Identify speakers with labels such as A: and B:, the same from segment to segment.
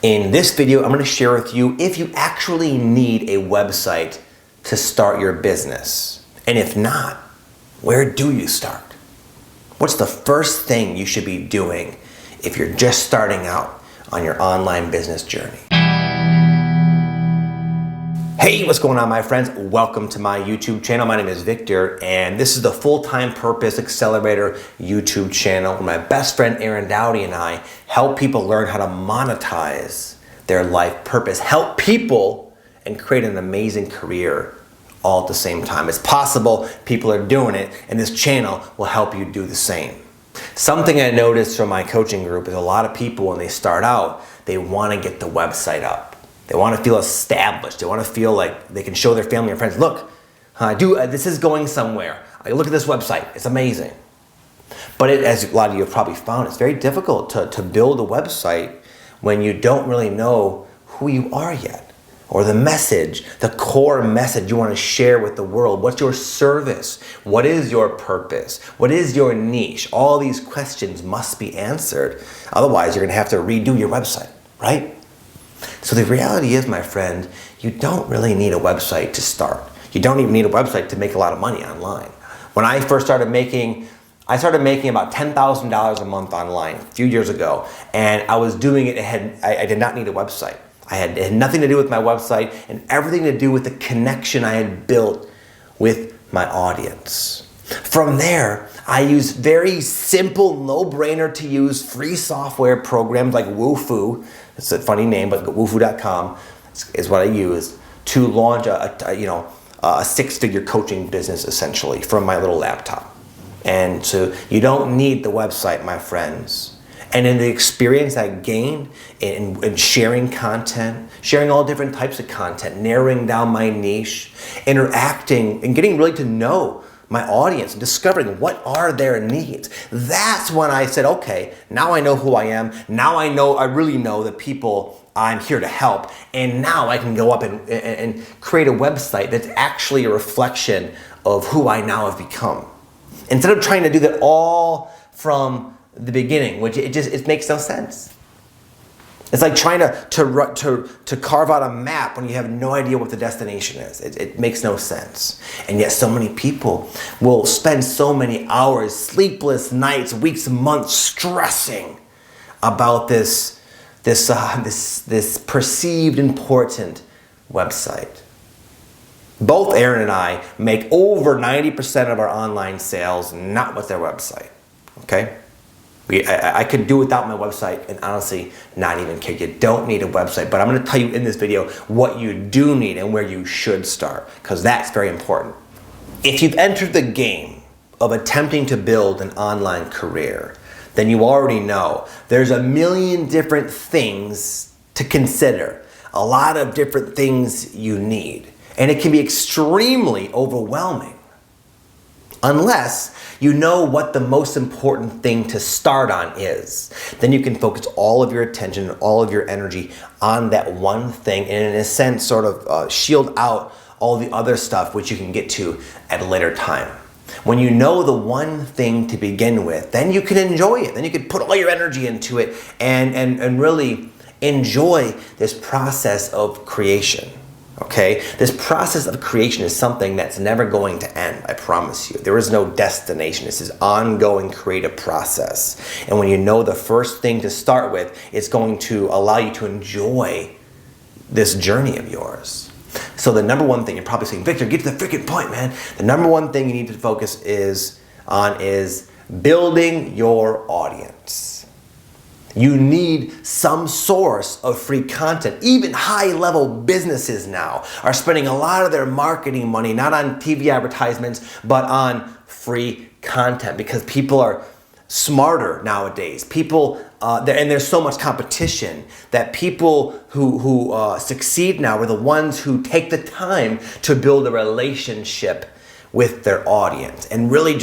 A: In this video, I'm going to share with you if you actually need a website to start your business. And if not, where do you start? What's the first thing you should be doing if you're just starting out on your online business journey? Hey, what's going on, my friends? Welcome to my YouTube channel. My name is Victor, and this is the Full-Time Purpose Accelerator YouTube channel where my best friend Aaron Dowdy and I help people learn how to monetize their life purpose, help people and create an amazing career all at the same time. It's possible, people are doing it, and this channel will help you do the same. Something I noticed from my coaching group is a lot of people, when they start out, they want to get the website up. They want to feel established. They want to feel like they can show their family and friends, look, this is going somewhere. Look at this website. It's amazing. But as a lot of you have probably found, it's very difficult to build a website when you don't really know who you are yet, or the message, the core message you want to share with the world. What's your service? What is your purpose? What is your niche? All these questions must be answered. Otherwise, you're going to have to redo your website, right? So the reality is, my friend, you don't really need a website to start. You don't even need a website to make a lot of money online. When I first started making, I started making about $10,000 a month online a few years ago, and I was doing it, I did not need a website. It had nothing to do with my website and everything to do with the connection I had built with my audience. From there, I used very simple, no-brainer to use free software programs like Wufoo. It's a funny name, but Wufoo.com is what I use to launch a six-figure coaching business, essentially, from my little laptop. And so you don't need the website, my friends. And in the experience I gained in sharing content, sharing all different types of content, narrowing down my niche, interacting, and getting really to know my audience and discovering what are their needs. That's when I said, okay, now I know who I am. Now I really know the people I'm here to help. And now I can go up and create a website that's actually a reflection of who I now have become. Instead of trying to do that all from the beginning, which it makes no sense. It's like trying to carve out a map when you have no idea what the destination is. It makes no sense. And yet so many people will spend so many hours, sleepless nights, weeks, months stressing about this perceived important website. Both Aaron and I make over 90% of our online sales not with their website, okay? I could do without my website and honestly not even care. You don't need a website, but I'm going to tell you in this video what you do need and where you should start, because that's very important. If you've entered the game of attempting to build an online career, then you already know there's a million different things to consider, a lot of different things you need, and it can be extremely overwhelming. Unless you know what the most important thing to start on is. Then you can focus all of your attention and all of your energy on that one thing, and in a sense sort of shield out all the other stuff which you can get to at a later time. When you know the one thing to begin with, then you can enjoy it. Then you can put all your energy into it and really enjoy this process of creation. Okay, this process of creation is something that's never going to end, I promise you. There is no destination. This is ongoing creative process. And when you know the first thing to start with, it's going to allow you to enjoy this journey of yours. So the number one thing, you're probably saying, Victor, get to the freaking point, man. The number one thing you need to focus on is building your audience. You need some source of free content. Even high-level businesses now are spending a lot of their marketing money not on TV advertisements, but on free content, because people are smarter nowadays. And there's so much competition that people who succeed now are the ones who take the time to build a relationship with their audience. And really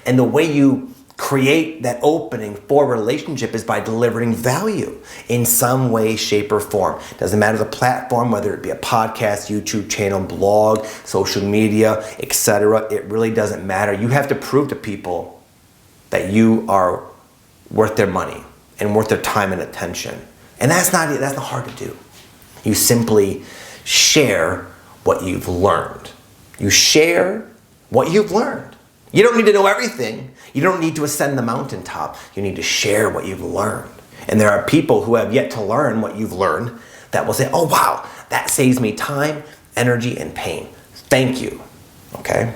A: and the way you create that opening for a relationship is by delivering value in some way, shape, or form. Doesn't matter the platform, whether it be a podcast, YouTube channel, blog, social media, etc. It really doesn't matter. You have to prove to people that you are worth their money and worth their time and attention. And that's not hard to do. You simply share what you've learned. You share what you've learned. You don't need to know everything. You don't need to ascend the mountaintop. You need to share what you've learned. And there are people who have yet to learn what you've learned that will say, oh wow, that saves me time, energy, and pain. Thank you, okay?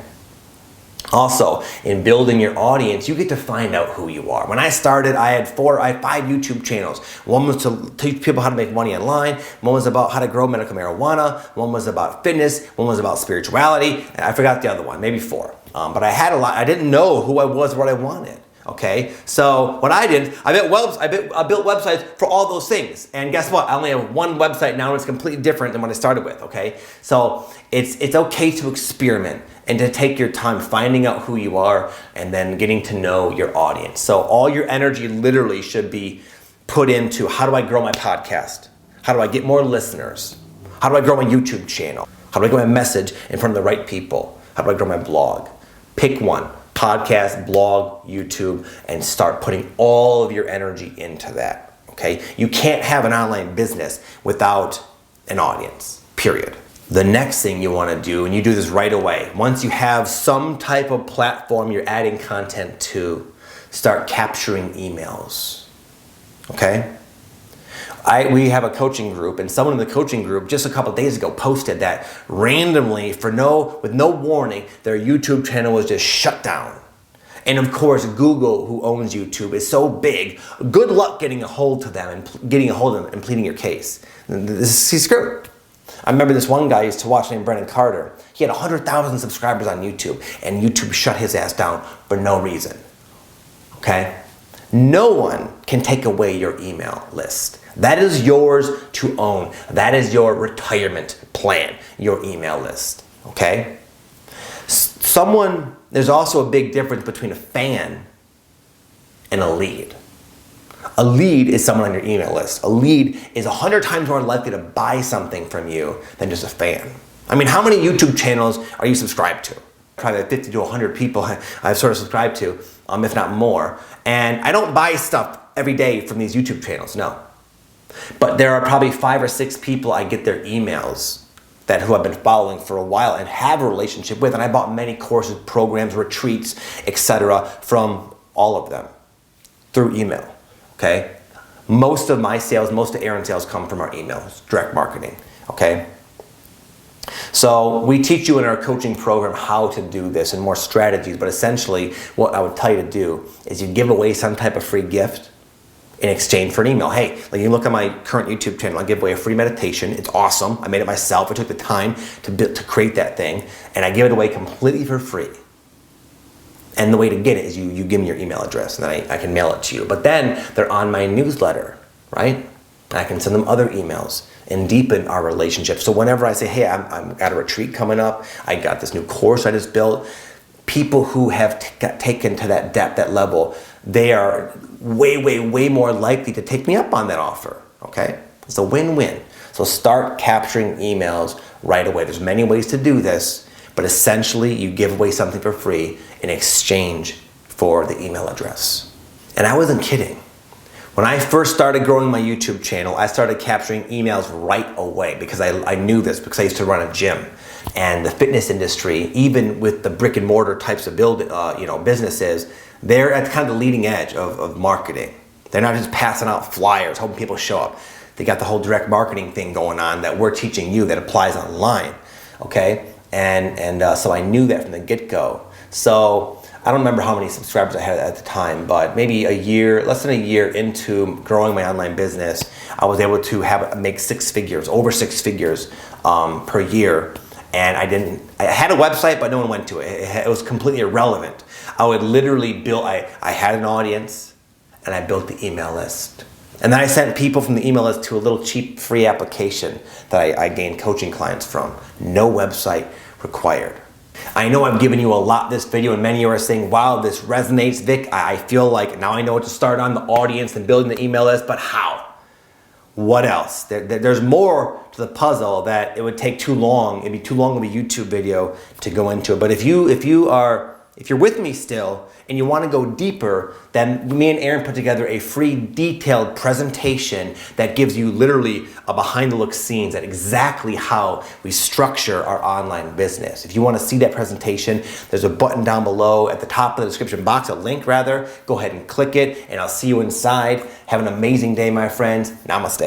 A: Also, in building your audience, you get to find out who you are. When I started, I had 5 YouTube channels. One was to teach people how to make money online. One was about how to grow medical marijuana. One was about fitness. One was about spirituality. And I forgot the other one, maybe 4. But I had a lot. I didn't know who I was, what I wanted. Okay, so what I did, I built websites for all those things. And guess what? I only have one website now, and it's completely different than what I started with, okay? So it's okay to experiment and to take your time finding out who you are and then getting to know your audience. So all your energy literally should be put into, how do I grow my podcast? How do I get more listeners? How do I grow my YouTube channel? How do I get my message in front of the right people? How do I grow my blog? Pick one. Podcast, blog, YouTube, and start putting all of your energy into that, okay? You can't have an online business without an audience, period. The next thing you wanna do, and you do this right away, once you have some type of platform you're adding content to, start capturing emails, okay? We have a coaching group, and someone in the coaching group just a couple days ago posted that randomly, with no warning, their YouTube channel was just shut down. And of course, Google, who owns YouTube, is so big. Good luck getting a hold of them and pleading your case. He's screwed. I remember this one guy I used to watch named Brendan Carter. He had 100,000 subscribers on YouTube, and YouTube shut his ass down for no reason. Okay? No one can take away your email list. That is yours to own. That is your retirement plan, your email list, okay? There's also a big difference between a fan and a lead. A lead is someone on your email list. A lead is 100 times more likely to buy something from you than just a fan. I mean, how many YouTube channels are you subscribed to? Probably 50 to 100 people I've sort of subscribed to, if not more. And I don't buy stuff every day from these YouTube channels, no. But there are probably 5 or 6 people I get their emails who I've been following for a while and have a relationship with, and I bought many courses, programs, retreats, etc. from all of them through email, okay? Most of my sales, most of Aaron's sales come from our emails, direct marketing, okay? So we teach you in our coaching program how to do this and more strategies, but essentially what I would tell you to do is you give away some type of free gift in exchange for an email. Hey, like you look at my current YouTube channel, I give away a free meditation. It's awesome. I made it myself. I took the time to create that thing, and I give it away completely for free. And the way to get it is you give me your email address, and then I can mail it to you. But then they're on my newsletter, right? I can send them other emails and deepen our relationship. So whenever I say, hey, I'm at a retreat coming up, I got this new course I just built, people who have taken to that depth, that level, they are way more likely to take me up on that offer, okay? It's a win-win. So start capturing emails right away. There's many ways to do this, but essentially you give away something for free in exchange for the email address. And I wasn't kidding. When I first started growing my YouTube channel, I started capturing emails right away because I knew this because I used to run a gym. And the fitness industry, even with the brick and mortar types of businesses, they're at kind of the leading edge of marketing. They're not just passing out flyers, hoping people show up. They got the whole direct marketing thing going on that we're teaching you that applies online, okay? And so I knew that from the get-go. So I don't remember how many subscribers I had at the time, but maybe less than a year into growing my online business, I was able to make 6 figures, over 6 figures per year. And I had a website, but no one went to it. It was completely irrelevant. I would literally I had an audience, and I built the email list. And then I sent people from the email list to a little cheap free application that I gained coaching clients from. No website required. I know I've given you a lot this video, and many of you are saying, wow, this resonates, Vic. I feel like now I know what to start on, the audience and building the email list, but how? What else? There's more to the puzzle that it would take too long. It'd be too long of a YouTube video to go into it. But if you if you're with me still and you want to go deeper, then me and Aaron put together a free detailed presentation that gives you literally a behind the look scenes at exactly how we structure our online business. If you want to see that presentation, there's a button down below at the top of the description box, a link rather. Go ahead and click it and I'll see you inside. Have an amazing day, my friends. Namaste.